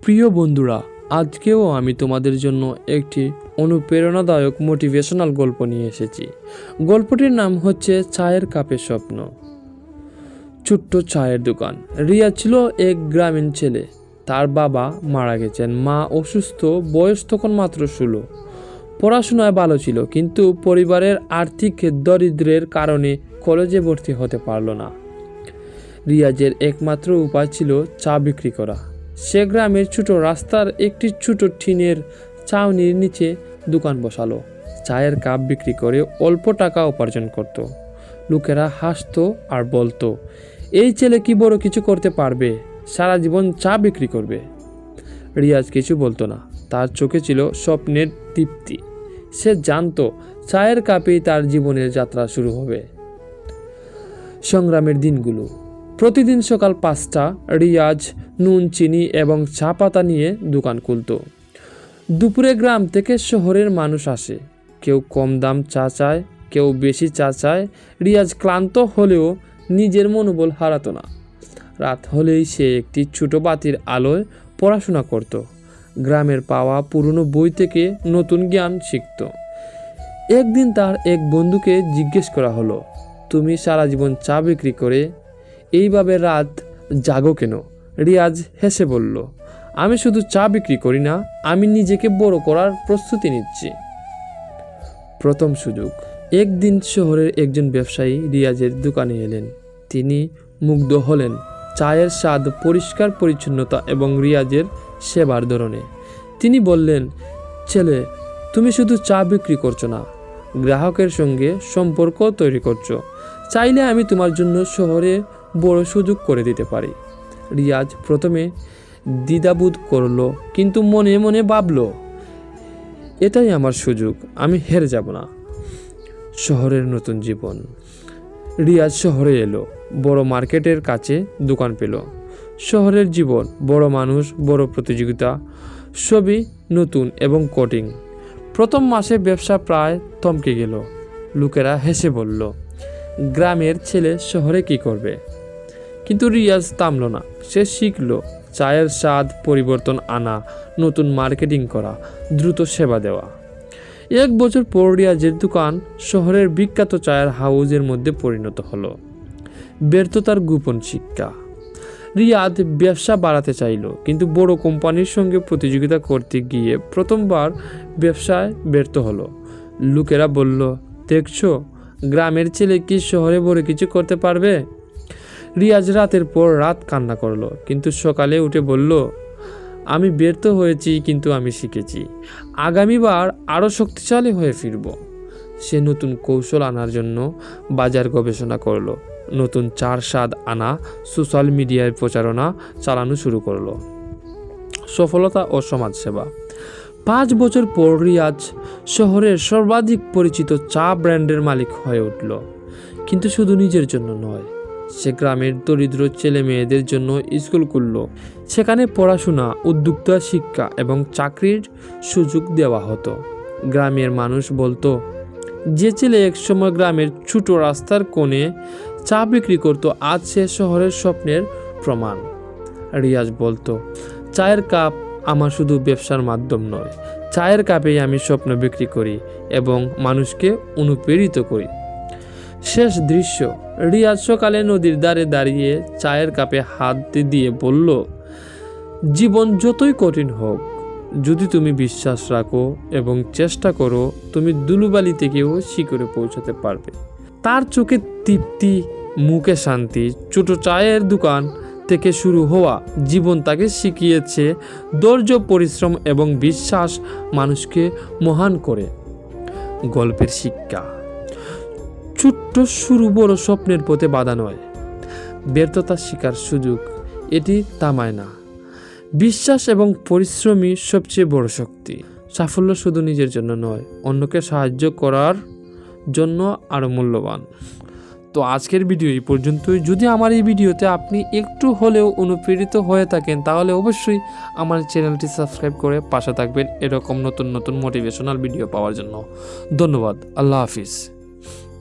প্রিয় বন্ধুরা, আজকেও আমি তোমাদের জন্য একটি অনুপ্রেরণাদায়ক মোটিভেশনাল গল্প নিয়ে এসেছি। গল্পটির নাম হচ্ছে চায়ের কাপের স্বপ্ন। ছোট্ট চায়ের দোকান। রিয়া ছিল এক গ্রামীণ ছেলে। তার বাবা মারা গেছেন, মা অসুস্থ, বয়স তখন মাত্র 16। পড়াশোনায় ভালো ছিল, কিন্তু পরিবারের আর্থিক দারিদ্র্যের কারণে কলেজে ভর্তি হতে পারল না। রিয়াজের একমাত্র উপায় ছিল চা বিক্রি করা। সে গ্রামের ছোট রাস্তার একটি ছোট টিনের ছাউনির নিচে দোকান বসালো। চায়ের কাপ বিক্রি করে অল্প টাকা উপার্জন করত। লোকেরা হাসতো আর বলতো, এই ছেলে কি বড় কিছু করতে পারবে, সারা জীবন চা বিক্রি করবে। রিয়াজ কিছু বলতো না, তার চোখে ছিল স্বপ্নের দীপ্তি। সে জানতো চায়ের কাপেই তার জীবনের যাত্রা শুরু হবে। সংগ্রামের দিনগুলো। প্রতিদিন সকাল 5টা রিয়াজ নুন, চিনি এবং চা পাতা নিয়ে দোকান খুলত। দুপুরে গ্রাম থেকে শহরের মানুষ আসে। কেউ কম দাম চা চায়, কেউ বেশি চা চায়। রিয়াজ ক্লান্ত হলেও নিজের মনোবল হারাতো না। রাত হলেই সে একটি ছোট বাতির আলোয় পড়াশোনা করত। গ্রামের পাওয়া পুরনো বই থেকে নতুন জ্ঞান শিখত। একদিন তার এক বন্ধুকে জিজ্ঞেস করা হলো, তুমি সারা জীবন চা বিক্রি করে এইভাবে রাত জাগো কেন? রিয়াজ হেসে বলল, আমি শুধু চা বিক্রি করি না, আমি নিজেকে বড় করার প্রস্তুতি নিচ্ছি। প্রথম সুযোগ। একদিন শহরের একজন ব্যবসায়ী রিয়াজের দোকানে এলেন। তিনি মুগ্ধ হলেন চায়ের স্বাদ, পরিষ্কার পরিচ্ছন্নতা এবং রিয়াজের সেবার ধরনে। তিনি বললেন, ছেলে, তুমি শুধু চা বিক্রি করছো না, গ্রাহকের সঙ্গে সম্পর্ক তৈরি করছো। চাইলে আমি তোমার জন্য শহরে বড় সুযোগ করে দিতে পারি। রিয়াজ প্রথমে দ্বিধাবোধ করলো, কিন্তু মনে মনে ভাবল, এটাই আমার সুযোগ, আমি হেরে যাব না। শহরের নতুন জীবন। রিয়াজ শহরে এলো, বড় মার্কেটের কাছে দোকান পেল। শহরের জীবন, বড় মানুষ, বড় প্রতিযোগিতা, সবই নতুন এবং কঠিন। প্রথম মাসে ব্যবসা প্রায় থমকে গেল। লোকেরা হেসে বলল, গ্রামের ছেলে শহরে কি করবে? কিন্তু রিয়াজ থামল না। সে শিখল চায়ের স্বাদ পরিবর্তন আনা, নতুন মার্কেটিং করা, দ্রুত সেবা দেওয়া। 1 বছর পর রিয়াজের দোকান শহরের বিখ্যাত চায়ের হাউজের মধ্যে পরিণত হলো। ব্যর্থতার গোপন শিক্ষা। রিয়াজ ব্যবসা বাড়াতে চাইল, কিন্তু বড় কোম্পানির সঙ্গে প্রতিযোগিতা করতে গিয়ে প্রথমবার ব্যবসায় ব্যর্থ হলো। লোকেরা বলল, দেখছো, গ্রামের ছেলে কি শহরে বড় কিছু করতে পারবে? রিয়াজ রাতের পর রাত কান্না করলো, কিন্তু সকালে উঠে বলল, আমি ব্যর্থ হয়েছি, কিন্তু আমি শিখেছি। আগামীবার আরও শক্তিশালী হয়ে ফিরব। সে নতুন কৌশল আনার জন্য বাজার গবেষণা করলো, নতুন চার স্বাদ আনা, সোশ্যাল মিডিয়ায় প্রচারণা চালানো শুরু করলো। সফলতা ও সমাজসেবা। 5 বছর পর রিয়াজ শহরের সর্বাধিক পরিচিত চা ব্র্যান্ডের মালিক হয়ে উঠল। কিন্তু শুধু নিজের জন্য নয়, সে গ্রামের দরিদ্র ছেলে মেয়েদের জন্য স্কুল খুলল। সেখানে পড়াশোনা, উদ্যোক্তা শিক্ষা এবং চাকরির সুযোগ দেওয়া হতো। গ্রামের মানুষ বলতো, যে ছেলে একসময় গ্রামের ছোট রাস্তার কোণে চা বিক্রি করত, আজ সে শহরের স্বপ্নের প্রমাণ। রিয়াজ বলতো, চায়ের কাপ আমার শুধু ব্যবসার মাধ্যম নয়, চায়ের কাপেই আমি স্বপ্ন বিক্রি করি এবং মানুষকে অনুপ্রেরিত করি। শেষ দৃশ্য। রিয়াজ সকালে নদীর ধারে দাঁড়িয়ে চায়ের কাপে হাত দিয়ে বলল, জীবন যতই কঠিন হোক, যদি তুমি বিশ্বাস রাখো এবং চেষ্টা করো, তুমি ধুলোবালি থেকেও শিখরে পৌঁছাতে পারবে। তার চোখে তৃপ্তি, মুখে শান্তি। ছোট চায়ের দোকান থেকে শুরু হওয়া জীবন তাকে শিখিয়েছে ধৈর্য, পরিশ্রম এবং বিশ্বাস মানুষকে মহান করে। গল্পের শিক্ষা। ছোট্ট শুরু বড় স্বপ্নের পথে বাধা নয়, ব্যর্থতা শিকার সুযোগ, এটি থামায় না। বিশ্বাস এবং পরিশ্রমই সবচেয়ে বড় শক্তি। সাফল্য শুধু নিজের জন্য নয়, অন্যকে সাহায্য করার জন্য আরও মূল্যবান। তো আজকের ভিডিও এই পর্যন্তই। যদি আমার এই ভিডিওতে আপনি একটু হলেও অনুপ্রেরিত হয়ে থাকেন, তাহলে অবশ্যই আমার চ্যানেলটি সাবস্ক্রাইব করে পাশে থাকবেন এরকম নতুন নতুন মোটিভেশনাল ভিডিও পাওয়ার জন্য। ধন্যবাদ। আল্লাহ হাফিজ।